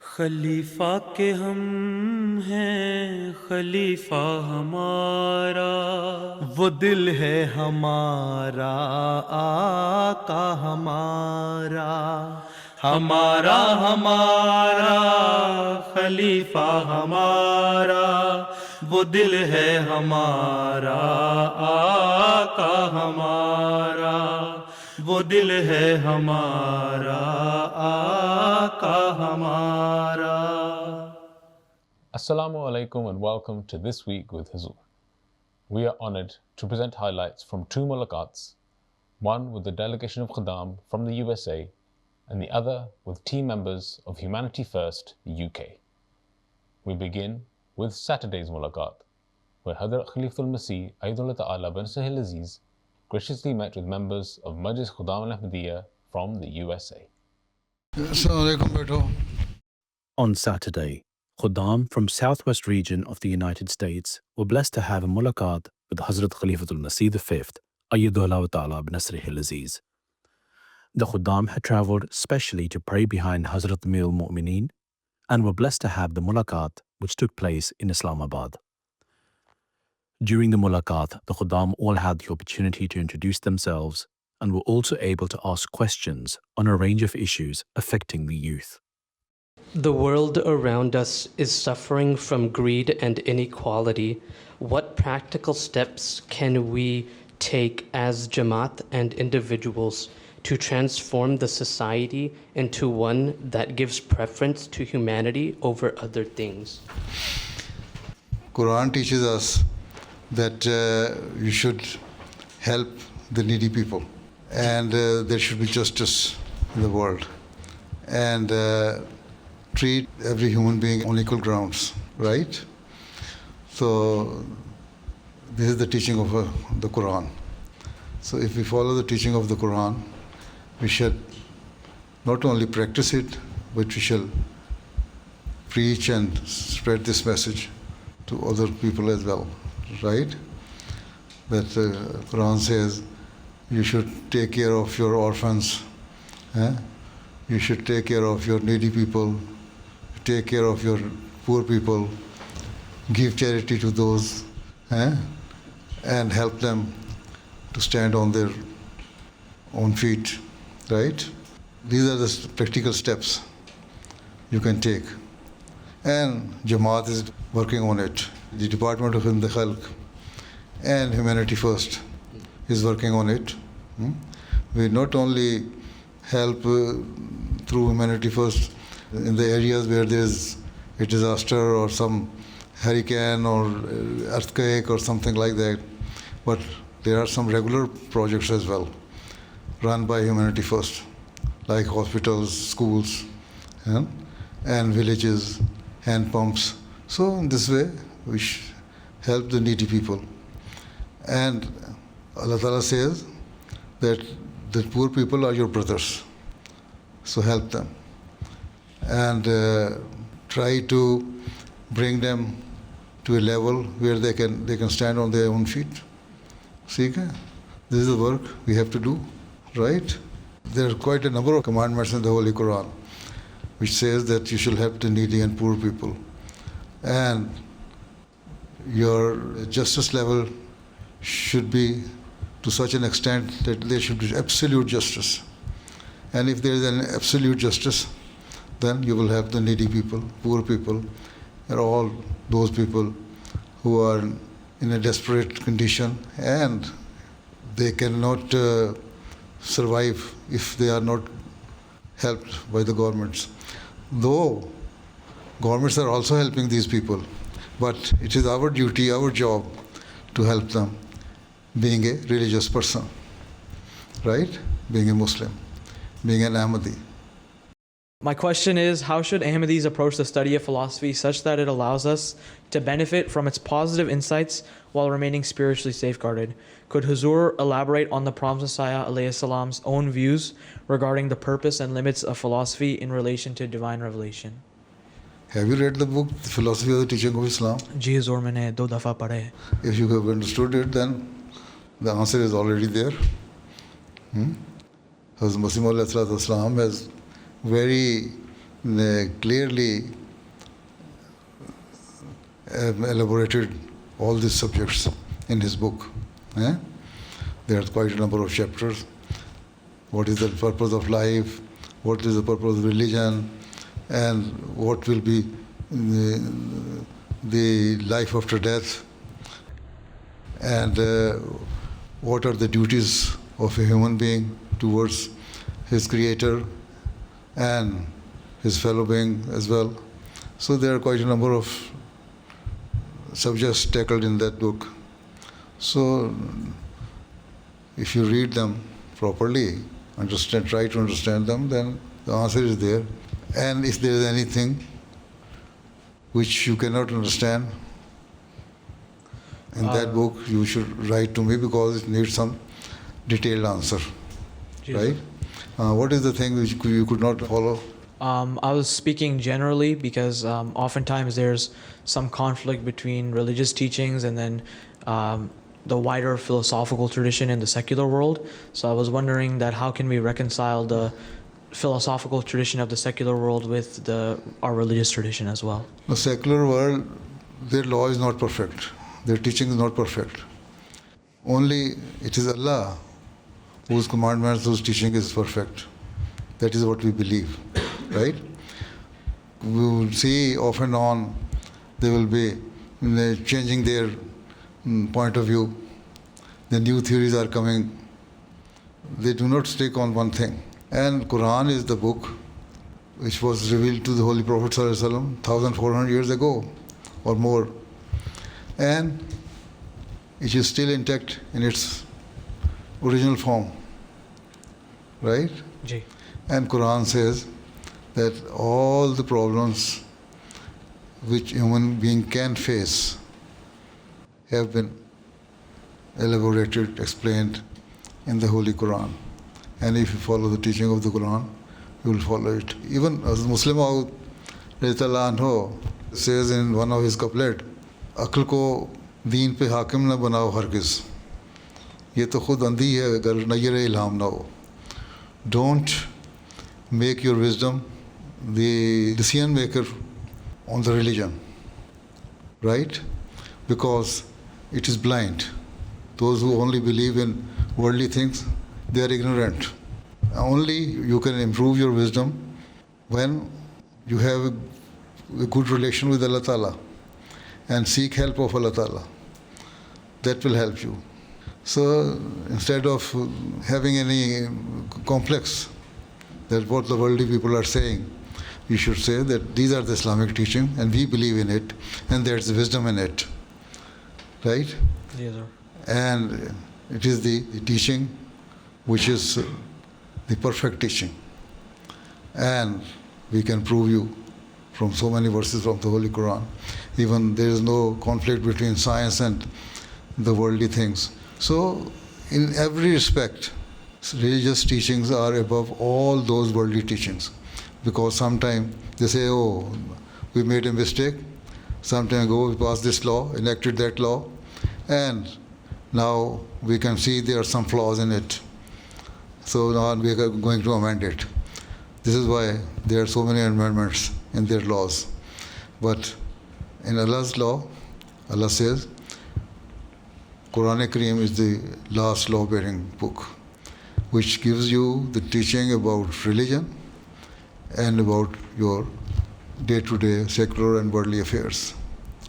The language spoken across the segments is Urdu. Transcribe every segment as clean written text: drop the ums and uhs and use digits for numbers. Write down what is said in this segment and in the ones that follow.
خلیفہ کے ہم ہیں خلیفہ ہمارا، وہ دل ہے ہمارا آقا ہمارا، ہمارا ہمارا خلیفہ ہمارا، وہ دل ہے ہمارا آقا ہمارا، وہ دل ہے ہمارا آقا ہمارا۔ Assalamu alaikum and welcome to This Week with Huzur. We are honored to present highlights from two mulaqats, one with the delegation of Khuddam from the USA and the other with team members of Humanity First UK. We begin with Saturday's mulaqat, where Hazrat Khalifatul Masih Aidullah Ta'ala bin Sahil Aziz graciously met with members of Majlis Khuddam al-Ahmadiyya from the USA. On Saturday, Khuddam from Southwest region of the United States were blessed to have a mulaqat with Hazrat Khalifatul Masih V, Ayyadullah Ta'ala bin Nasrihil Aziz. The Khuddam had travelled specially to pray behind Hazrat Amir al-Mu'mineen and were blessed to have the mulaqat which took place in Islamabad. During the mulaqat, the Khuddam all had the opportunity to introduce themselves and were also able to ask questions on a range of issues affecting the youth. The world around us is suffering from greed and inequality. What practical steps can we take as Jamaat and individuals to transform the society into one that gives preference to humanity over other things? Quran teaches us that you should help the needy people, and there should be justice in the world, and treat every human being on equal grounds, right? So this is the teaching of the Quran. So if we follow the teaching of the Quran, we should not only practice it, but we shall preach and spread this message to other people as well, right? That Quran says you should take care of your orphans, you should take care of your needy people, take care of your poor people, give charity to those, and help them to stand on their own feet, right? These are the practical steps you can take. And Jamaat is working on it. The Department of Khidmat Khalq and Humanity First is working on it. We not only help through Humanity First in the areas where there is a disaster or some hurricane or earthquake or something like that, but there are some regular projects as well run by Humanity First, like hospitals, schools, and villages, hand pumps. So in this way, we help the needy people. And Allah Ta'ala says that the poor people are your brothers, so help them. And try to bring them to a level where they can stand on their own feet. See, this is the work we have to do, right? There are quite a number of commandments in the Holy Quran which says that you shall help the needy and poor people. And your justice level should be to such an extent that there should be absolute justice. And if there is an absolute justice, then you will have the needy people, poor people, and all those people who are in a desperate condition and they cannot survive if they are not helped by the governments. Though governments are also helping these people, but it is our duty, our job to help them, being a religious person, right? Being a Muslim, being an Ahmadi. My question is, how should Ahmadis approach the study of philosophy such that it allows us to benefit from its positive insights while remaining spiritually safeguarded? Could Huzur elaborate on the Prophet Messiah alayhi salam's own views regarding the purpose and limits of philosophy in relation to divine revelation? Have you read the book, The Philosophy of the Teaching of Islam? Ji Huzur, maine 2 dafa padhe. If you have understood it, then the answer is already there. Hazrat Masih Maud has very clearly elaborated all these subjects in his book. There are quite a number of chapters. What is the purpose of life? What is the purpose of religion? And what will be the life after death? And what are the duties of a human being towards his creator and his fellow being as well. So there are quite a number of subjects tackled in that book. So if you read them properly, try to understand them, then the answer is there. And if there is anything which you cannot understand in that book, you should write to me because it needs some detailed answer. Right? What is the thing which you could not follow? I was speaking generally because oftentimes there's some conflict between religious teachings and then the wider philosophical tradition in the secular world. So I was wondering that how can we reconcile the philosophical tradition of the secular world with our religious tradition as well? The secular world, their law is not perfect. Their teaching is not perfect. Only it is Allah whose commandments, whose teaching is perfect. That is what we believe, right? We will see off and on they will be changing their point of view. The new theories are coming. They do not stick on one thing. And Quran is the book which was revealed to the Holy Prophet ﷺ 1,400 years ago or more. And it is still intact in its original form, right? Ji. And Quran says that all the problems which human being can face have been elaborated, explained in the Holy Quran. And if you follow the teaching of the Quran, you will follow it. Even as Muslim Maud says in one of his couplet, Aql ko deen pe hakim na banao hargiz. Ye to khud andhi hai agar nayyar ilham na ho. Don't make your wisdom the decision maker on the religion, right? Because it is blind. Those who only believe in worldly things, they are ignorant. Only you can improve your wisdom when you have a good relation with Allah Ta'ala and seek help of Allah Ta'ala. That will help you. So instead of having any complex that what the worldly people are saying, you should say that these are the Islamic teaching and we believe in it and there's wisdom in it. Right? Yes, sir. And it is the teaching which is the perfect teaching. And we can prove you from so many verses from the Holy Quran. Even there is no conflict between science and the worldly things. So in every respect, religious teachings are above all those worldly teachings. Because sometimes they say, oh, we made a mistake. Some time ago we passed this law, enacted that law, and now we can see there are some flaws in it. So now we are going to amend it. This is why there are so many amendments in their laws. But in Allah's law, Allah says, Quran Kareem is the last law-bearing book, which gives you the teaching about religion and about your day-to-day secular and worldly affairs,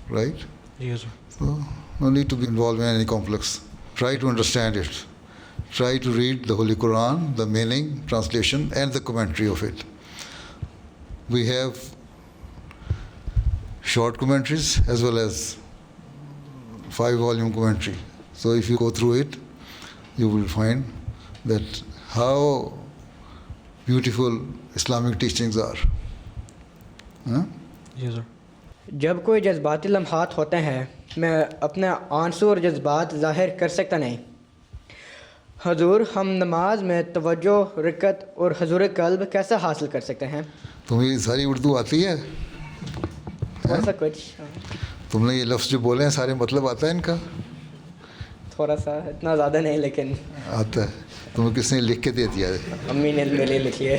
right? Yes, sir. So no need to be involved in any complex. Try to understand it. Try to read the Holy Quran, the meaning, translation, and the commentary of it. We have short commentaries as well as 5-volume commentary. So if you go through it, you will find that how beautiful Islamic teachings are. Huh? Yes, sir. جب کوئی جذباتی لمحات ہوتے ہیں میں اپنے آنسو اور جذبات ظاہر کر سکتا نہیں. حضور ہم نماز میں توجہ رکعت اور حضور قلب کیسے حاصل کر سکتے ہیں؟ تمہیں ساری اردو آتی ہے؟ تھوڑا سا کچھ تم نے یہ لفظ جو بولے ہیں سارے مطلب آتا ہے ان کا؟ تھوڑا سا اتنا زیادہ نہیں لیکن آتا ہے. تمہیں کس نے لکھ کے دے دیا ہے؟ امی نے میرے لیے لکھی ہے.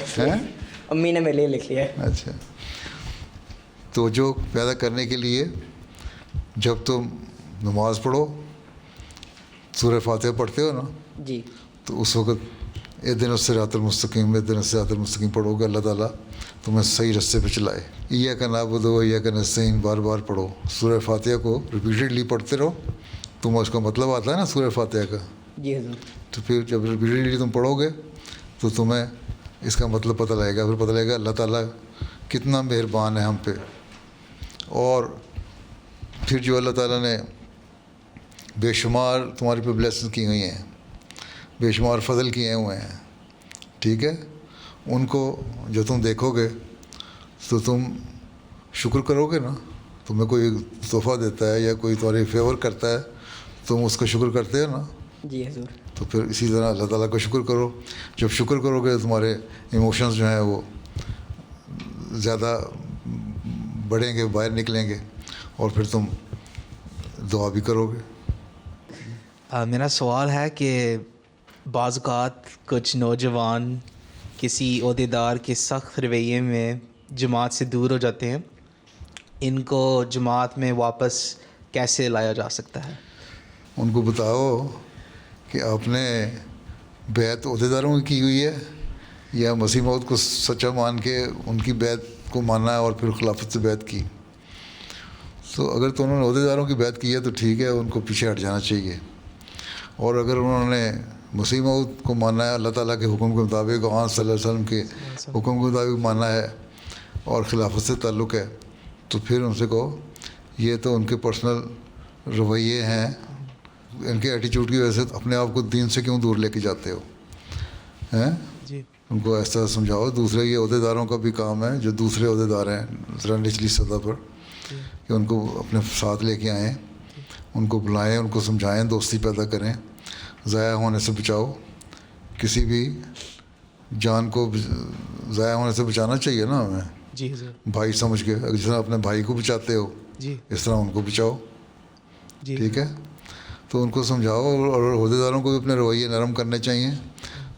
امی نے میرے لیے لکھ لیا ہے. اچھا, توجہ پیدا کرنے کے لیے جب تم نماز پڑھو, سورہ فاتحہ پڑھتے ہو نا, جی تو اس وقت اہدنا الصراط المستقیم اہدنا الصراط المستقیم پڑھو گے, اللہ تعالیٰ تمہیں صحیح رستے پہ چلائے. ایاک نعبد و ایاک نستعین بار بار پڑھو. سورہ فاتحہ کو ریپیٹڈلی پڑھتے رہو. تم اس کا مطلب آتا ہے نا سورہ فاتحہ کا, جی حضور. تو پھر جب ریپیٹڈلی تم پڑھو گے تو تمہیں اس کا مطلب پتہ لگے گا. پھر پتہ لگے گا اللہ تعالیٰ کتنا مہربان ہے ہم پہ, اور پھر جو اللہ تعالیٰ نے بے شمار تمہارے پہ بلیسنگ کی ہوئی ہیں, بے شمار فضل کیے ہوئے ہیں, ٹھیک ہے, ان کو جو تم دیکھو گے تو تم شکر کرو گے نا. تمہیں کوئی تحفہ دیتا ہے یا کوئی تمہاری فیور کرتا ہے, تم اس کا شکر کرتے ہو نا. جی حضور. تو پھر اسی طرح اللہ تعالیٰ کا شکر کرو. جب شکر کرو گے تمہارے ایموشنز جو ہیں وہ زیادہ بڑھیں گے, باہر نکلیں گے, اور پھر تم دعا بھی کرو گے. میرا سوال ہے کہ بعض اوقات کچھ نوجوان کسی عہدیدار کے سخت رویے میں جماعت سے دور ہو جاتے ہیں, ان کو جماعت میں واپس کیسے لایا جا سکتا ہے؟ ان کو بتاؤ کہ آپ نے بیعت عہدیداروں کی ہوئی ہے یا مسیح موعود کو سچا مان کے ان کی بیعت کو مانا ہے اور پھر خلافت سے بیعت کی. تو اگر تو انہوں نے عہدیداروں کی بیعت کی ہے تو ٹھیک ہے, ان کو پیچھے ہٹ جانا چاہیے. اور اگر انہوں نے مسیح موعود کو ماننا ہے, اللہ تعالیٰ کے حکم کے مطابق, وہاں صلی اللہ علیہ وسلم کے حکم کے مطابق ماننا ہے اور خلافت سے تعلق ہے, تو پھر ان سے کہو یہ تو ان کے پرسنل رویے ہیں, ان کے ایٹیچیوڈ کی وجہ سے اپنے آپ کو دین سے کیوں دور لے کے جاتے ہو ہیں. جی. ان کو ایسا سمجھاؤ. دوسرے یہ عہدیداروں کا بھی کام ہے, جو دوسرے عہدیدار ہیں ذرا نچلی سطح پر, کہ ان کو اپنے ساتھ لے کے آئیں, ان کو بلائیں, ان کو سمجھائیں, دوستی پیدا کریں, ضائع ہونے سے بچاؤ. کسی بھی جان کو ضائع ہونے سے بچانا چاہیے نا ہمیں, جی حضور. بھائی سمجھ کے. جس طرح اپنے بھائی کو بچاتے ہو جی. اس طرح ان کو بچاؤ, جی. ٹھیک ہے. تو ان کو سمجھاؤ, اور عہدیداروں کو بھی اپنے رویے نرم کرنے چاہیے.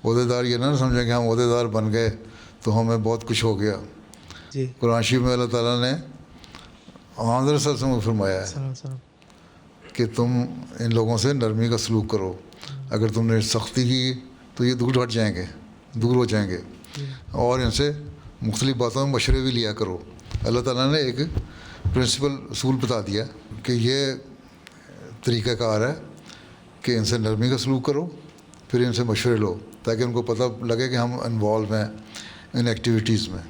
عہدیدار یہ نہ سمجھیں کہ ہم عہدیدار بن گئے تو ہمیں بہت کچھ ہو گیا. جی. قرآن شریف میں اللہ تعالیٰ نے حضرت صلی اللہ علیہ وسلم کو فرمایا ہے کہ تم ان لوگوں سے نرمی کا سلوک کرو. اگر تم نے سختی کی تو یہ دور ہٹ جائیں گے, دور ہو جائیں گے, اور ان سے مختلف باتوں میں مشورے بھی لیا کرو. اللہ تعالیٰ نے ایک پرنسپل اصول بتا دیا کہ یہ طریقہ کار ہے کہ ان سے نرمی کا سلوک کرو, پھر ان سے مشورے لو, تاکہ ان کو پتہ لگے کہ ہم انوالو ہیں ان ایکٹیویٹیز میں,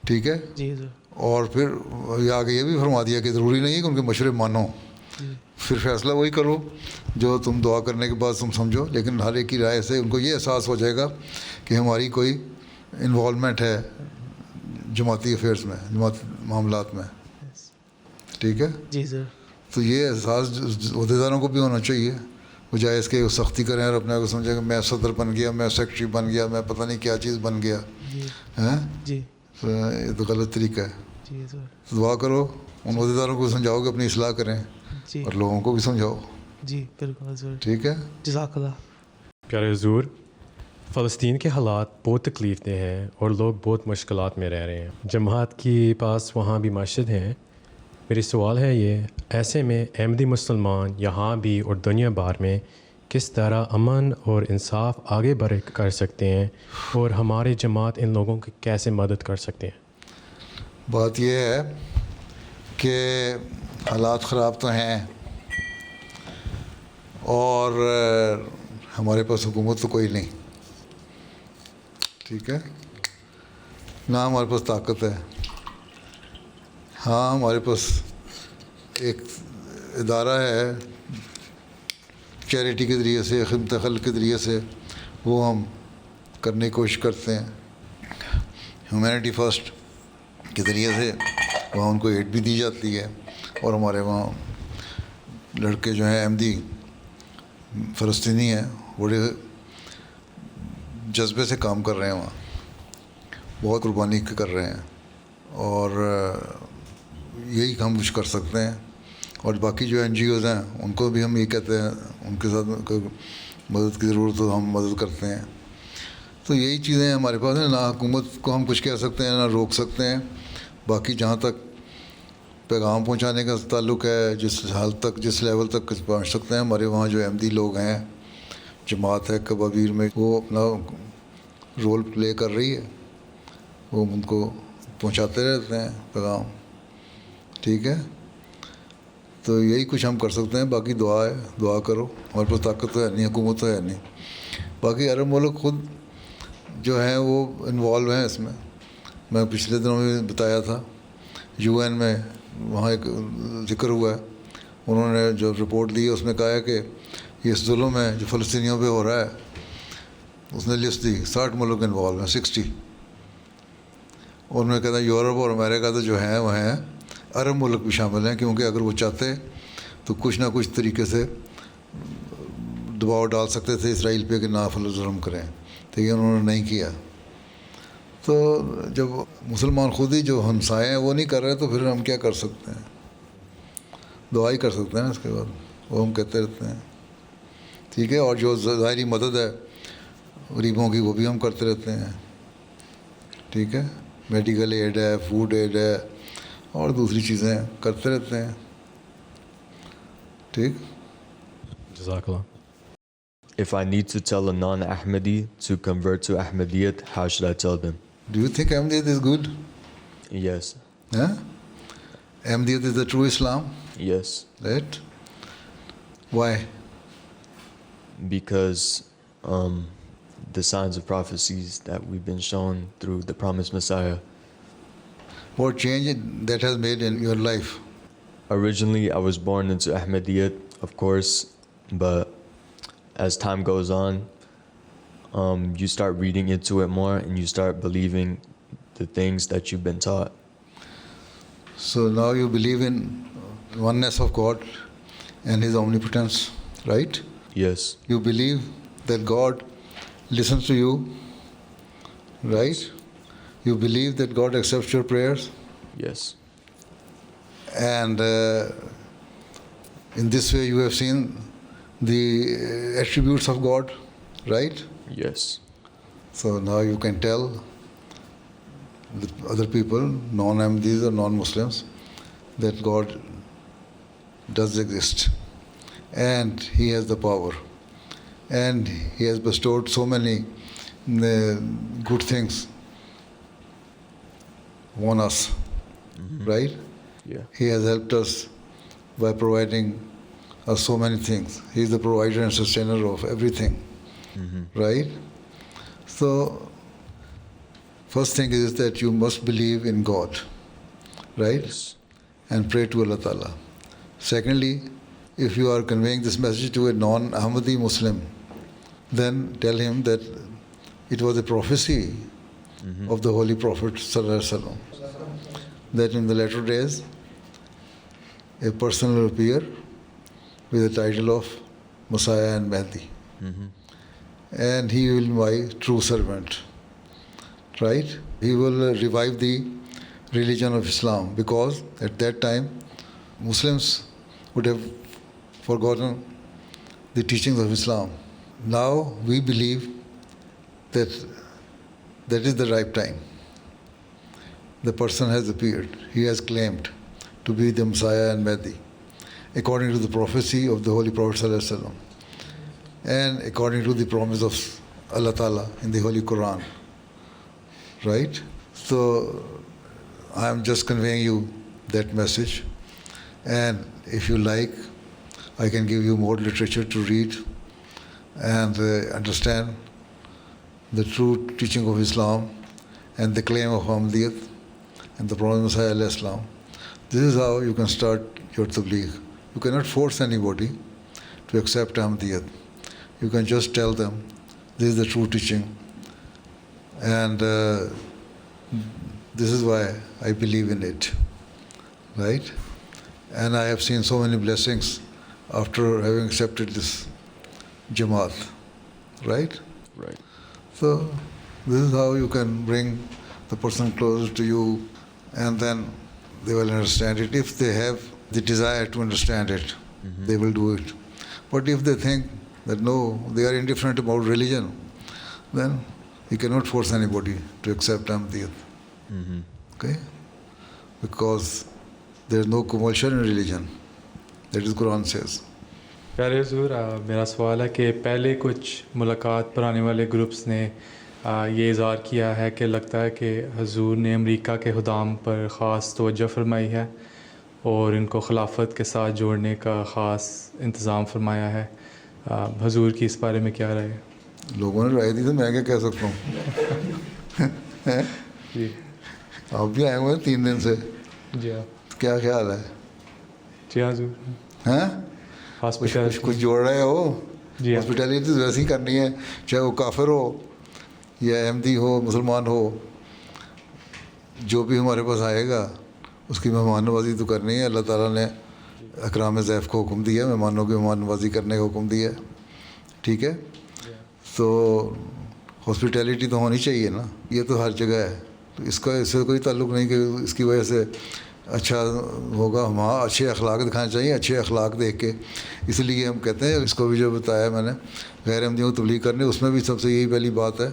ٹھیک ہے. جی حضور. اور پھر آگے یہ بھی فرما دیا کہ ضروری نہیں ہے کہ ان کے مشورے مانو, پھر فیصلہ وہی کرو جو تم دعا کرنے کے بعد تم سمجھو, لیکن ہر ایک کی رائے سے ان کو یہ احساس ہو جائے گا کہ ہماری کوئی انوالومنٹ ہے جماعتی افیئرس میں, جماعتی معاملات میں, ٹھیک ہے. جی سر. تو یہ احساس عہدیداروں کو بھی ہونا چاہیے, بجائے اس کے سختی کریں اور اپنے آپ کو سمجھیں کہ میں صدر بن گیا, میں سیکرٹری بن گیا, میں پتہ نہیں کیا چیز بن گیا. جی. یہ تو غلط طریقہ ہے. جی سر. دعا کرو, ان عہدیداروں کو سمجھاؤ کہ اپنی اصلاح کریں, اور لوگوں کو بھی سمجھاؤ. جی بالکل سر. ٹھیک ہے. جزاک اللہ. پیارے حضور, فلسطین کے حالات بہت تکلیف دہ ہیں اور لوگ بہت مشکلات میں رہ رہے ہیں. جماعت کے پاس وہاں بھی مسجد ہیں. میری سوال ہے یہ, ایسے میں احمدی مسلمان یہاں بھی اور دنیا بھر میں کس طرح امن اور انصاف آگے بڑھ کر سکتے ہیں, اور ہماری جماعت ان لوگوں کی کیسے مدد کر سکتے ہیں؟ بات یہ ہے کہ حالات خراب تو ہیں, اور ہمارے پاس حکومت تو کوئی نہیں, ٹھیک ہے, نہ ہمارے پاس طاقت ہے. ہاں ہمارے پاس ایک ادارہ ہے چیریٹی کے ذریعے سے, خدمت خلق کے ذریعے سے, وہ ہم کرنے کی کوشش کرتے ہیں. ہیومینٹی فرسٹ کے ذریعے سے وہاں ان کو ایڈ بھی دی جاتی ہے, اور ہمارے وہاں لڑکے جو ہیں احمدی فلسطینی ہیں بڑے جذبے سے کام کر رہے ہیں, وہاں بہت قربانی کر رہے ہیں, اور یہی ہم کچھ کر سکتے ہیں. اور باقی جو این جی اوز ہیں ان کو بھی ہم یہ کہتے ہیں ان کے ساتھ مدد کی ضرورت ہو, ہم مدد کرتے ہیں. تو یہی چیزیں ہمارے پاس ہیں. نہ حکومت کو ہم کچھ کہہ سکتے ہیں نہ روک سکتے ہیں. باقی جہاں تک پیغام پہنچانے کا تعلق ہے، جس حال تک جس لیول تک پہنچ سکتے ہیں، ہمارے وہاں جو احمدی لوگ ہیں، جماعت ہے کبابیر میں، وہ اپنا رول پلے کر رہی ہے. وہ ان کو پہنچاتے رہتے ہیں پیغام. ٹھیک ہے، تو یہی کچھ ہم کر سکتے ہیں. باقی دعا ہے، دعا کرو. ہمارے پاس طاقت تو ہے نہیں، حکومت تو ہے نہیں. باقی عرب ملک خود جو ہیں وہ انوالو ہیں اس میں. میں پچھلے دنوں میں بتایا تھا، UN میں وہاں ایک ذکر ہوا ہے. انہوں نے جو رپورٹ دی اس میں کہا ہے کہ یہ ظلم ہے جو فلسطینیوں پہ ہو رہا ہے. اس نے لسٹ دی 60 ملک انوالو ہیں، 60. اور میں کہتا یورپ اور امریکہ تو جو ہیں وہ ہیں، عرب ملک بھی شامل ہیں، کیونکہ اگر وہ چاہتے تو کچھ نہ کچھ طریقے سے دباؤ ڈال سکتے تھے اسرائیل پہ کہ نہ ظلم کریں. ٹھیک ہے، انہوں نے نہیں کیا. تو جب مسلمان خود ہی جو ہمسائے ہیں وہ نہیں کر رہے تو پھر ہم کیا کر سکتے ہیں؟ دعا ہی کر سکتے ہیں. اس کے بعد وہ ہم کہتے رہتے ہیں. ٹھیک ہے، اور جو ظاہری مدد ہے غریبوں کی وہ بھی ہم کرتے رہتے ہیں. ٹھیک ہے، میڈیکل ایڈ ہے، فوڈ ایڈ ہے، اور دوسری چیزیں کرتے رہتے ہیں. ٹھیک. جزاک اللہ. If I need to tell a non-Ahmadi to convert to Ahmadiyyat, how should I tell them? Do you think Ahmadiyyat is good? Yes. Huh? Ahmadiyyat is the true Islam, Yes. right? Why? Because the signs of prophecies that we've been shown through the promised Messiah. What change that has made in your life? Originally, I was born into Ahmadiyyat, of course, but as time goes on, you start reading into it more and you start believing the things that you've been taught. So now you believe in oneness of God and His omnipotence, right? Yes. You believe that God listens to you, right? You believe that God accepts your prayers, Yes. and in this way you have seen the attributes of God, right? Yes. So now you can tell the other people, non-Ahmadis or non-Muslims, that God does exist and He has the power and He has bestowed so many good things on us, right? Yeah. He has helped us by providing us so many things. He is the provider and sustainer of everything, right? So first thing is that you must believe in God, right? Yes. And pray to Allah Ta'ala. Secondly, if you are conveying this message to a non-Ahmadi Muslim, then tell him that it was a prophecy of the Holy Prophet Sallallahu Alaihi Wasallam, that in the latter days a person will appear with the title of Messiah and Mahdi, and he will be my true servant, right? He will revive the religion of Islam, because at that time Muslims would have forgotten the teachings of Islam. Now we believe that that is the right time. The person has appeared. He has claimed to be the Messiah and Mahdi, according to the prophecy of the Holy Prophet Sallallahu Alaihi Wasallam, and according to the promise of Allah Ta'ala in the Holy Quran, right? So I am just conveying you that message, and if you like, I can give you more literature to read and understand the true teaching of Islam and the claim of Ahmadiyyat and the Prophet Messiah alayhi Islam. This is how you can start your tabligh. You cannot force anybody to accept Ahmadiyyat. You can just tell them this is the true teaching, and this is why I believe in it, right? And I have seen so many blessings after having accepted this Jamaat, right? Right. So this is how you can bring the person closer to you, and then they will understand it. If they have the desire to understand it, they will do it. But if they think that no, they are indifferent about religion, then You cannot force anybody to accept Ahmadiyyat. Okay? Because there is no compulsion in religion. That is Quran says. پیارے حضور میرا سوال ہے کہ پہلے کچھ ملاقات پر آنے والے گروپس نے یہ اظہار کیا ہے کہ لگتا ہے کہ حضور نے امریکہ کے خدام پر خاص توجہ فرمائی ہے اور ان کو خلافت کے ساتھ جوڑنے کا خاص انتظام فرمایا ہے. حضور کی اس بارے میں کیا رائے ہے؟ لوگوں نے رائے دی تو میں کیا کہہ سکتا ہوں. جی آپ بھی آئے ہوئے ہیں 3 دن سے. جی ہاں. کیا خیال ہے؟ جی حضور. ہیں کچھ جوڑ رہے ہو؟ جی ہاسپٹیلٹی ویسے ہی کرنی ہے، چاہے وہ کافر ہو یا احمدی ہو مسلمان ہو. جو بھی ہمارے پاس آئے گا اس کی مہمان نوازی تو کرنی ہے. اللہ تعالیٰ نے اکرام ضیف کو حکم دیا، مہمانوں کی مہمان نوازی کرنے کا حکم دیا ہے. ٹھیک ہے، تو ہاسپٹیلٹی تو ہونی چاہیے نا. یہ تو ہر جگہ ہے، تو اس سے کوئی تعلق نہیں کہ اس کی وجہ سے اچھا ہوگا. ہاں اچھے اخلاق دکھانے چاہیے، اچھے اخلاق دیکھ کے. اس لیے ہم کہتے ہیں، اس کو بھی جو بتایا میں نے غیر احمدیوں کو تبلیغ کرنے، اس میں بھی سب سے یہی پہلی بات ہے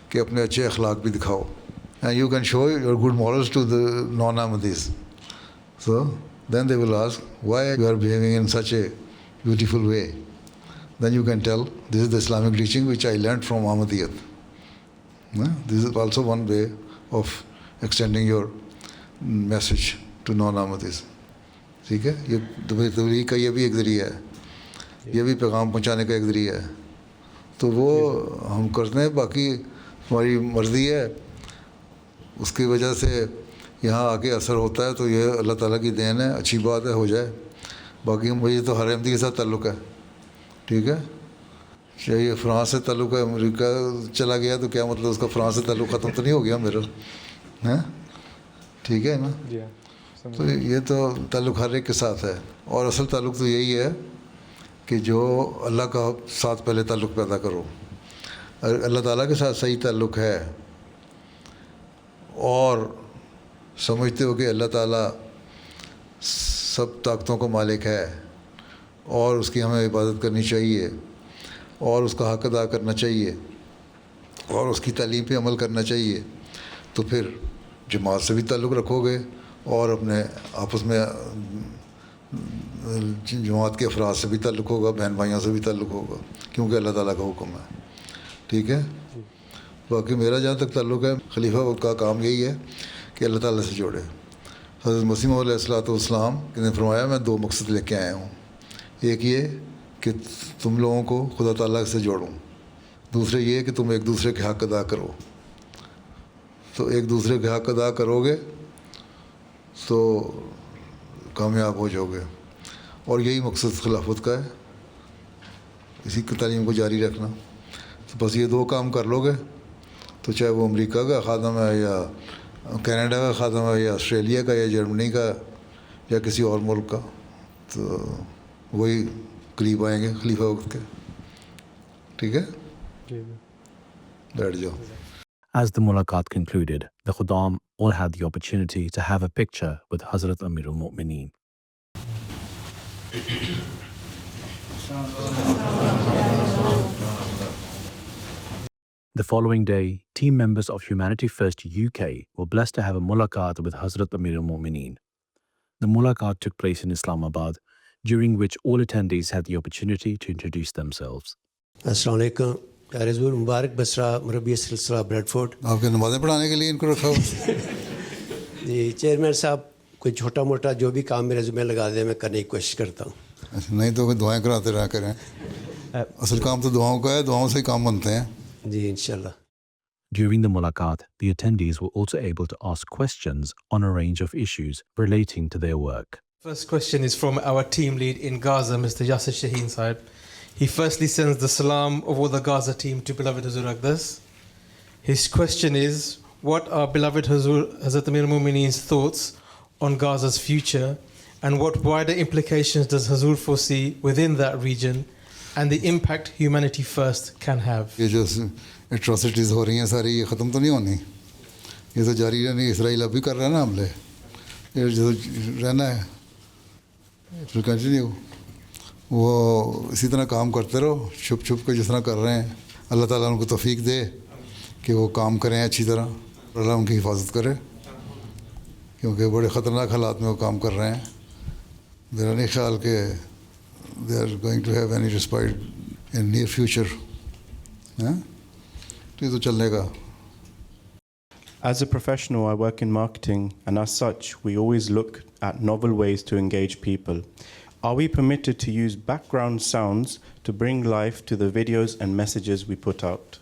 کہ اپنے اچھے اخلاق بھی دکھاؤ. And you can show your good morals to the non Ahmadis. So then they will ask why you are behaving in such a beautiful way. Then you can tell, this is the Islamic teaching which I learned from Ahmadiyyat. This is also one way of extending your message to non-Ahmadis. ٹھیک ہے، یہ تبلیغ کا یہ بھی ایک ذریعہ ہے، یہ بھی پیغام پہنچانے کا ایک ذریعہ ہے. تو وہ ہم کرتے ہیں، باقی ہماری مرضی ہے. اس کی وجہ سے یہاں آ کے اثر ہوتا ہے تو یہ اللہ تعالیٰ کی دین ہے، اچھی بات ہے، ہو جائے. باقی مجھے تو ہر احمدی کے ساتھ تعلق ہے. ٹھیک ہے، چاہیے فرانس سے تعلق ہے، امریکہ چلا گیا تو کیا مطلب اس کا فرانس سے تعلق ختم تو نہیں ہو گیا میرا. ہیں ٹھیک ہے نا. تو یہ تو تعلق ہر ایک کے ساتھ ہے. اور اصل تعلق تو یہی ہے کہ جو اللہ کا ساتھ پہلے تعلق پیدا کرو. اگر اللہ تعالیٰ کے ساتھ صحیح تعلق ہے اور سمجھتے ہو کہ اللہ تعالیٰ سب طاقتوں کا مالک ہے اور اس کی ہمیں عبادت کرنی چاہیے اور اس کا حق ادا کرنا چاہیے اور اس کی تعلیم پہ عمل کرنا چاہیے، تو پھر جماعت سے بھی تعلق رکھو گے اور اپنے آپس میں جماعت کے افراد سے بھی تعلق ہوگا، بہن بھائیوں سے بھی تعلق ہوگا، کیونکہ اللہ تعالیٰ کا حکم ہے. ٹھیک ہے. باقی میرا جہاں تک تعلق ہے، خلیفہ کا کام یہی ہے کہ اللہ تعالیٰ سے جوڑے. حضرت مسیح علیہ الصلوۃ والسلام نے فرمایا میں 2 مقصد لے کے آیا ہوں. ایک یہ کہ تم لوگوں کو خدا تعالیٰ سے جوڑوں، دوسرے یہ کہ تم ایک دوسرے کے حق ادا کرو. تو ایک دوسرے کے حق ادا کرو گے تو کامیاب ہو جاؤ گے. اور یہی مقصد خلافت کا ہے، اسی کی تعلیم کو جاری رکھنا. تو بس یہ 2 کام کر لو گے تو چاہے وہ امریکہ کا خادم ہے یا کینیڈا کا خادم ہے یا آسٹریلیا کا یا جرمنی کا یا کسی اور ملک کا، تو وہی قریب آئیں گے خلیفہ وقت کے. ٹھیک ہے، بیٹھ جاؤ. As the mulaqat concluded, the Khuddam all had the opportunity to have a picture with Hazrat Amir al-Mu'mineen. The following day, team members of Humanity First UK were blessed to have a mulaqat with Hazrat Amir al-Mu'mineen. The mulaqat took place in Islamabad, during which all attendees had the opportunity to introduce themselves. السلام علیکم. پیارے حضور مبارک بسرا مربی سلسلہ بریڈ فورڈ. آپ کے نمازیں پڑھانے کے لیے ان کو رکھا ہو. جی چیئرمین صاحب، کوئی چھوٹا موٹا جو بھی کام میرے ذمہ لگا دیں میں کرنے کی کوشش کرتا ہوں. نہیں تو دعائیں کراتے رہا کریں. اصل کام تو دعاؤں کا ہے، دعاؤں سے ہی کام بنتے ہیں. جی انشاءاللہ. During the mulaqat, the attendees were also able to ask questions on a range of issues relating to their work. First question is from our team lead in Gaza, Mr. Yasir Shaheen Sahib. He firstly sends the salam of all the Gaza team to beloved Hazur Aqdas. His question is, what are beloved Hazrat Amir al-Mu'mineen's thoughts on Gaza's future, and what wider implications does Hazur foresee within that region and the impact Humanity First can have? یہ جو اٹراسٹیز ہو رہی ہیں ساری، یہ ختم تو نہیں ہونی، یہ تو جاری رہنی. اسرائیل اب بھی کر رہا ہے نا حملے، یہ جو رہنا ہے پھر کنٹینیو. وہ اسی طرح کام کرتے رہو چھپ چھپ کے جس طرح کر رہے ہیں. اللہ تعالیٰ ان کو توفیق دے کہ وہ کام کریں اچھی طرح، اللہ ان کی حفاظت کرے، کیونکہ بڑے خطرناک حالات میں وہ کام کر رہے ہیں. میرا نہیں خیال کہ they are going to have any respite in near future. تو یہ تو چلنے کا. As a professional, I work in marketing, and as such, we always look at novel ways to engage people. Are we permitted to use background sounds to bring life to the videos and messages we put out?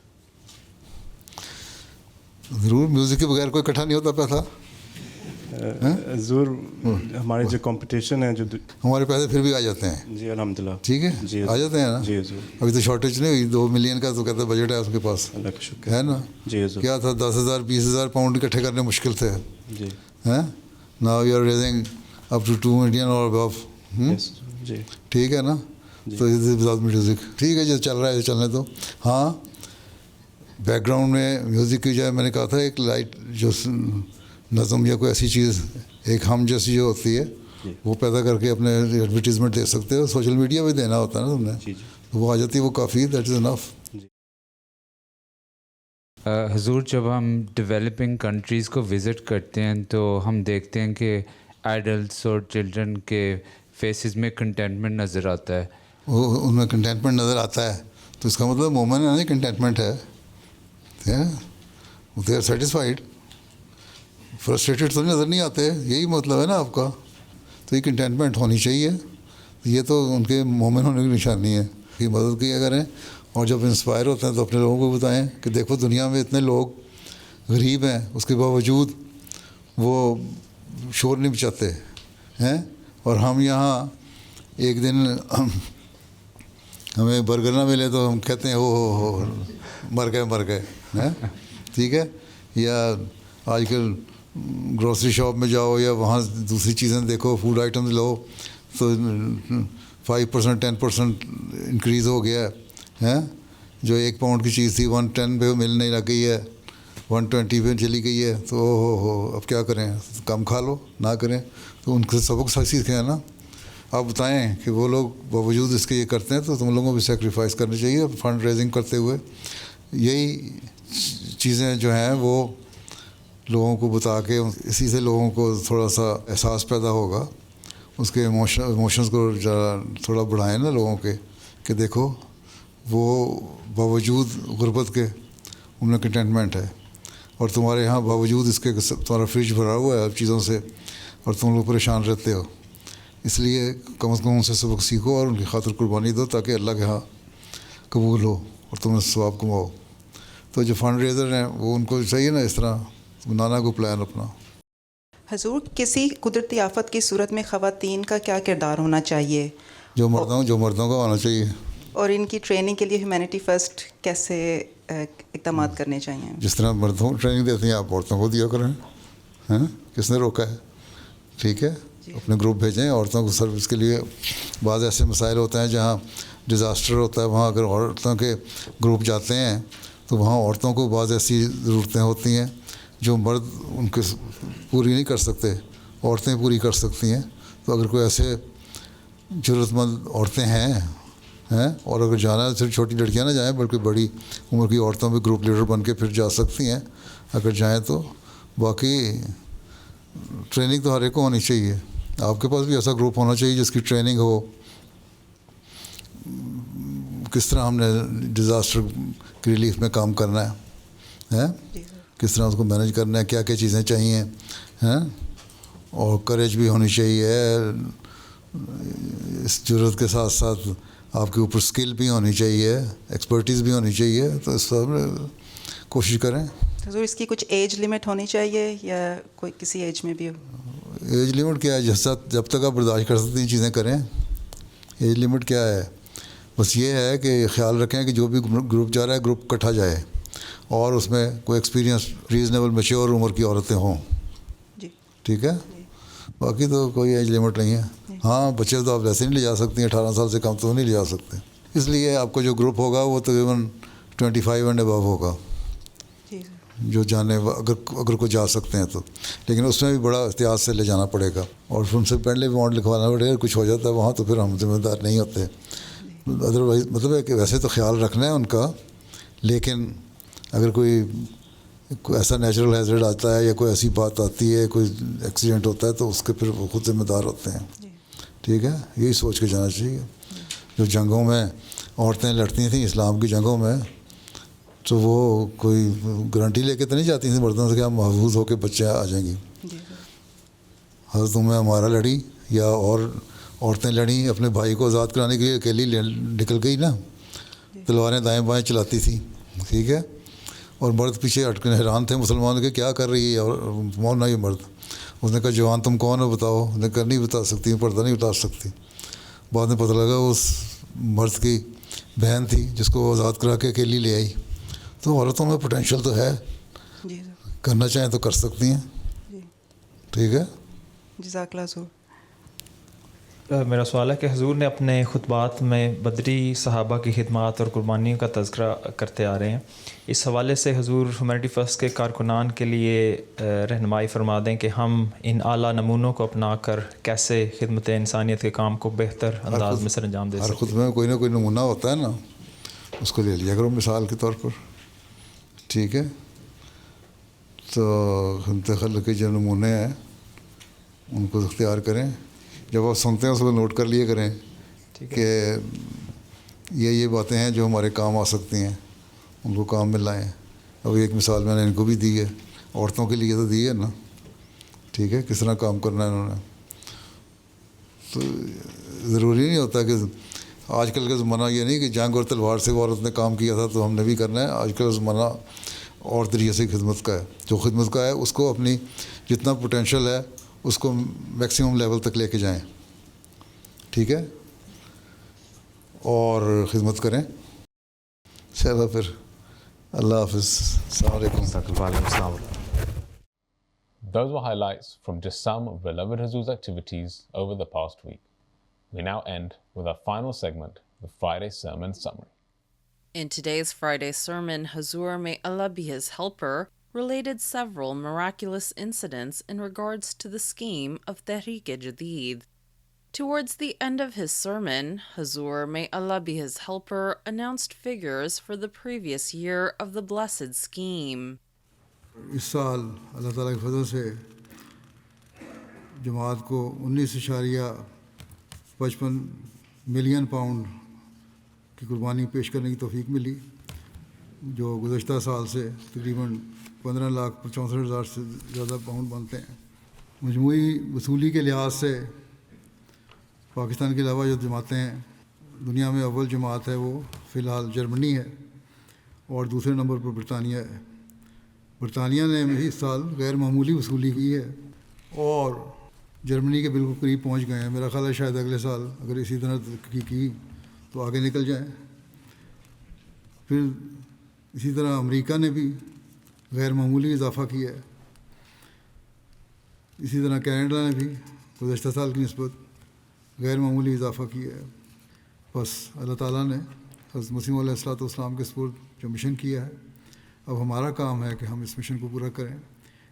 ضرور، میوزک کے بغیر کوئی اکٹھا نہیں ہوتا پیسہ. ضرور ہمارے جو کمپٹیشن ہے جو ہمارے پیسے پھر بھی آ جاتے ہیں. جی الحمدللہ. ٹھیک ہے، جی آ جاتے ہیں نا. جی حضور. ابھی تو شارٹیج نہیں ہوئی، 2 ملین کا تو کہتے بجٹ ہے اس کے پاس. اللہ کا شکر ہے نا. جی حضور. کیا تھا 10,000 20,000 پاؤنڈ اکٹھے کرنے مشکل تھے. جی. Now you are raising up to 2 million اور ابو. جی ٹھیک ہے نا. تو میوزک ٹھیک ہے جو چل رہا ہے چلنے دو. ہاں بیک گراؤنڈ میں میوزک کی جائے، میں نے کہا تھا ایک لائٹ جو نظم یا کوئی ایسی چیز ایک ہم جیسی جو ہوتی ہے وہ پیدا کر کے اپنے ایڈورٹیزمنٹ دے سکتے ہو. سوشل میڈیا پہ دینا ہوتا ہے نا تم نے، تو وہ آ جاتی ہے، وہ کافی. دیٹ از انف. حضور جب ہم ڈیولپنگ کنٹریز کو وزٹ کرتے ہیں تو ہم دیکھتے ہیں کہ ایڈلٹس اور چلڈرن کے فیسز میں کنٹینٹمنٹ نظر آتا ہے. وہ ان میں کنٹینٹمنٹ نظر آتا ہے تو اس کا مطلب مومن ہے نہیں، کنٹینٹمنٹ ہے. They are satisfied. فرسٹریٹڈ تو نظر نہیں آتے، یہی مطلب ہے نا آپ کا. تو یہ کنٹینٹمنٹ ہونی چاہیے. یہ تو ان کے مومن ہونے کی نشانی ہے. یہ مدد کیا کریں، اور جب انسپائر ہوتے ہیں تو اپنے لوگوں کو بتائیں کہ دیکھو دنیا میں اتنے لوگ غریب ہیں، اس کے باوجود وہ شور نہیں مچاتے ہیں. اور ہم یہاں ایک دن ہمیں برگر نہ ملے تو ہم کہتے ہیں ہو مر گئے. ٹھیک ہے. یا آج کل گروسری شاپ میں جاؤ یا وہاں دوسری چیزیں دیکھو، فوڈ آئٹمز لو تو 5% 10% انکریز ہو گیا ہے. جو 1 پاؤنڈ کی چیز تھی 110 پہ ملنے لگ گئی ہے، 120 پہ چلی گئی ہے. تو ہو اب کیا کریں، کم کھا لو نہ کریں. تو ان سے سبق سیکھیں نا. آپ بتائیں کہ وہ لوگ باوجود اس کے یہ کرتے ہیں تو تم لوگوں کو بھی سیکریفائس کرنی چاہیے فنڈ ریزنگ کرتے ہوئے. یہی چیزیں جو ہیں وہ لوگوں کو بتا کے اسی سے لوگوں کو تھوڑا سا احساس پیدا ہوگا. اس کے ایموشنز کو تھوڑا بڑھائیں نا لوگوں کے، کہ دیکھو وہ باوجود غربت کے ان میں کنٹینٹمنٹ ہے، اور تمہارے یہاں باوجود اس کے تمہارا فریج بھرا ہوا ہے اب چیزوں سے اور تم لوگ پریشان رہتے ہو. اس لیے کم از کم ان سے سبق سیکھو اور ان کی خاطر قربانی دو تاکہ اللہ کے ہاں قبول ہو اور تم ثواب کماؤ. تو جو فنڈ ریزر ہیں وہ ان کو چاہیے نا اس طرح بنانا کو پلان اپنا. حضور کسی قدرتی آفت کی صورت میں خواتین کا کیا کردار ہونا چاہیے؟ جو مردوں کا ہونا چاہیے. اور ان کی ٹریننگ کے لیے ہیومینٹی فرسٹ کیسے اقدامات کرنے چاہیے؟ جس طرح مردوں کو ٹریننگ دیتے ہیں آپ عورتوں کو دیا کریں. کس نے روکا ہے؟ ٹھیک ہے. اپنے گروپ بھیجیں عورتوں کو سروس کے لیے. بعض ایسے مسائل ہوتے ہیں جہاں ڈیزاسٹر ہوتا ہے، وہاں اگر عورتوں کے گروپ جاتے ہیں تو وہاں عورتوں کو بعض ایسی ضرورتیں ہوتی ہیں جو مرد ان کے پوری نہیں کر سکتے، عورتیں پوری کر سکتی ہیں. تو اگر کوئی ایسے ضرورت مند عورتیں ہیں اور اگر جانا ہے، صرف چھوٹی لڑکیاں نہ جائیں بلکہ بڑی عمر کی عورتوں بھی گروپ لیڈر بن کے پھر جا سکتی ہیں اگر جائیں تو. باقی ٹریننگ تو ہر ایک کو ہونی چاہیے. آپ کے پاس بھی ایسا گروپ ہونا چاہیے جس کی ٹریننگ ہو، کس طرح ہم نے ڈیزاسٹر کی ریلیف میں کام کرنا ہے، کس طرح اس کو مینیج کرنا ہے، کیا کیا چیزیں چاہیے ہیں. اور کریج بھی ہونی چاہیے. اس ضرورت کے ساتھ ساتھ آپ کے اوپر اسکل بھی ہونی چاہیے، ایکسپرٹیز بھی ہونی چاہیے. تو اس سب میں کوشش کریں. حضور اس کی کچھ ایج لمٹ ہونی چاہیے یا کوئی کسی ایج میں بھی ہو؟ ایج لمٹ کیا ہے؟ جب تک آپ برداشت کر سکتے ہیں چیزیں کریں. ایج لمٹ کیا ہے؟ بس یہ ہے کہ خیال رکھیں کہ جو بھی گروپ جا رہا ہے گروپ کٹھا جائے اور اس میں کوئی ایکسپیرینس ریزنیبل میچور عمر کی عورتیں ہوں. جی ٹھیک ہے. باقی تو کوئی ایج لمٹ نہیں ہے. ہاں بچے تو آپ ویسے نہیں لے جا سکتے، 18 سال سے کم تو نہیں لے جا سکتے. اس لیے آپ کا جو گروپ ہوگا وہ تقریباً 25 اینڈ ابو ہوگا جو جانے اگر کوئی جا سکتے ہیں تو. لیکن اس میں بھی بڑا احتیاط سے لے جانا پڑے گا اور ان سے پہلے بھی بانڈ لکھوانا پڑے گا. کچھ ہو جاتا ہے وہاں تو پھر ہم ذمہ دار نہیں ہوتے. ادروائز مطلب ہے کہ ویسے تو خیال رکھنا ہے ان کا، لیکن اگر کوئی ایسا نیچرل ہیزرڈ آتا ہے یا کوئی ایسی بات آتی ہے, کوئی ایکسیڈنٹ ہوتا ہے, تو اس کے پھر وہ خود ذمہ دار ہوتے ہیں. ٹھیک ہے, یہی سوچ کے جانا چاہیے. جو جنگوں میں عورتیں لڑتی تھیں اسلام کی جنگوں میں, تو وہ کوئی گارنٹی لے کے تو نہیں جاتی تھیں مردوں سے کہ ہم محفوظ ہو کے بچے آ جائیں گی. حضرت ہمارا لڑی یا اور عورتیں لڑیں اپنے بھائی کو آزاد کرانے کے لیے, اکیلی نکل گئی نا, تلواریں دائیں بائیں چلاتی تھی. ٹھیک ہے, اور مرد پیچھے اٹکنے حیران تھے مسلمانوں کے, کیا کر رہی ہے اور مونا یہ مرد. اس نے کہا جوان تم کون ہو بتاؤ. اس نے کہا نہیں بتا سکتی, پردہ نہیں اتار سکتی. بعد میں پتہ لگا اس مرد کی بہن تھی جس کو وہ آزاد کرا کے اکیلی لے آئی. تو عورتوں میں پوٹینشیل تو ہے, کرنا چاہیں تو کر سکتی ہیں. ٹھیک ہے, جزاک اللہ حضور. میرا سوال ہے کہ حضور نے اپنے خطبات میں بدری صحابہ کی خدمات اور قربانیوں کا تذکرہ کرتے آ رہے ہیں. اس حوالے سے حضور ہیومینٹی فرسٹ کے کارکنان کے لیے رہنمائی فرما دیں کہ ہم ان اعلیٰ نمونوں کو اپنا کر کیسے خدمت انسانیت کے کام کو بہتر انداز میں سر انجام دے سکتے ہیں. ہر خطبے میں کوئی نہ کوئی نمونہ ہوتا ہے نا, اس کو لے لیا کرو مثال کے طور پر. ٹھیک ہے, تو منتخب کے جو نمونے ہیں ان کو اختیار کریں. جب آپ سنتے ہیں اس کو نوٹ کر لیے کریں کہ یہ باتیں ہیں جو ہمارے کام آ سکتی ہیں, ان کو کام میں لائیں. اب ایک مثال میں نے ان کو بھی دی ہے, عورتوں کے لیے تو دی ہے نا. ٹھیک ہے, کس طرح کام کرنا ہے انہوں نے. تو ضروری نہیں ہوتا کہ آج کل کا زمانہ یہ نہیں کہ جنگ اور تلوار سے وہ عورت نے کام کیا تھا تو ہم نے بھی کرنا ہے. آج کل کا زمانہ اور طریقے سے خدمت کا ہے. جو خدمت کا ہے اس کو اپنی جتنا پوٹینشیل ہے اس کو میکسیمم لیول تک لے کے جائیں. ٹھیک ہے, اور خدمت کریں. چلو پھر اللہ حافظ. السلام علیکم. Those were highlights from just some of Beloved Hazur's activities over the past week. We now end with our final segment, the Friday Sermon Summary. In today's Friday sermon, Hazur, may Allah be his helper, related several miraculous incidents in regards to the scheme of Tehreek-e-Jadid. Towards the end of his sermon, Hazur, may Allah be his helper, announced figures for the previous year of the blessed scheme. اس سال اللہ تعالیٰ کے فضل سے جماعت کو 19.55 ملین پاؤنڈ کی قربانی پیش کرنے کی توفیق ملی, جو گزشتہ سال سے تقریباً 15,64,000 سے زیادہ پاؤنڈ بنتے ہیں. مجموعی وصولی کے لحاظ سے پاکستان کے علاوہ جو جماعتیں ہیں, دنیا میں اول جماعت ہے وہ فی الحال جرمنی ہے, اور دوسرے نمبر پر برطانیہ ہے. برطانیہ نے اس سال غیر معمولی وصولی کی ہے اور جرمنی کے بالکل قریب پہنچ گئے ہیں. میرا خیال ہے شاید اگلے سال اگر اسی طرح ترقی کی تو آگے نکل جائیں. پھر اسی طرح امریکہ نے بھی غیر معمولی اضافہ کیا ہے. اسی طرح کینیڈا نے بھی گزشتہ سال کی نسبت غیر معمولی اضافہ کیا ہے. بس اللہ تعالیٰ نے حضرت مسیح علیہ السلام کے سپرد جو مشن کیا ہے, اب ہمارا کام ہے کہ ہم اس مشن کو پورا کریں.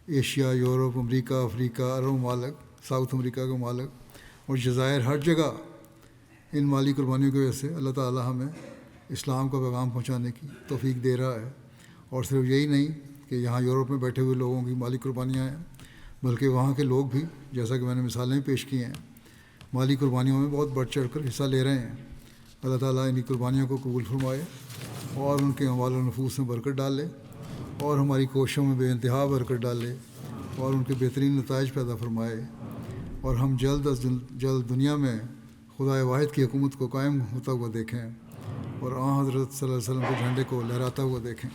ایشیا, یورپ, امریکہ, افریقہ, عرب ممالک, ساؤتھ امریکہ کے ممالک اور جزائر, ہر جگہ ان مالی قربانیوں کی وجہ سے اللہ تعالیٰ ہمیں اسلام کا پیغام پہنچانے کی توفیق دے رہا ہے. اور صرف یہی نہیں کہ یہاں یورپ میں بیٹھے ہوئے لوگوں کی مالی قربانیاں ہیں, بلکہ وہاں کے لوگ بھی, جیسا کہ میں نے مثالیں پیش کی ہیں, مالی قربانیوں میں بہت بڑھ چڑھ کر حصہ لے رہے ہیں. اللہ تعالیٰ انہی قربانیوں کو قبول فرمائے اور ان کے اموال و نفوس میں برکت ڈالے اور ہماری کوششوں میں بے انتہا برکت ڈالے اور ان کے بہترین نتائج پیدا فرمائے, اور ہم جلد از جلد دنیا میں خدا واحد کی حکومت کو قائم ہوتا ہوا دیکھیں اور حضرت صلی اللہ علیہ وسلم کے جھنڈے کو لہراتا ہوا دیکھیں.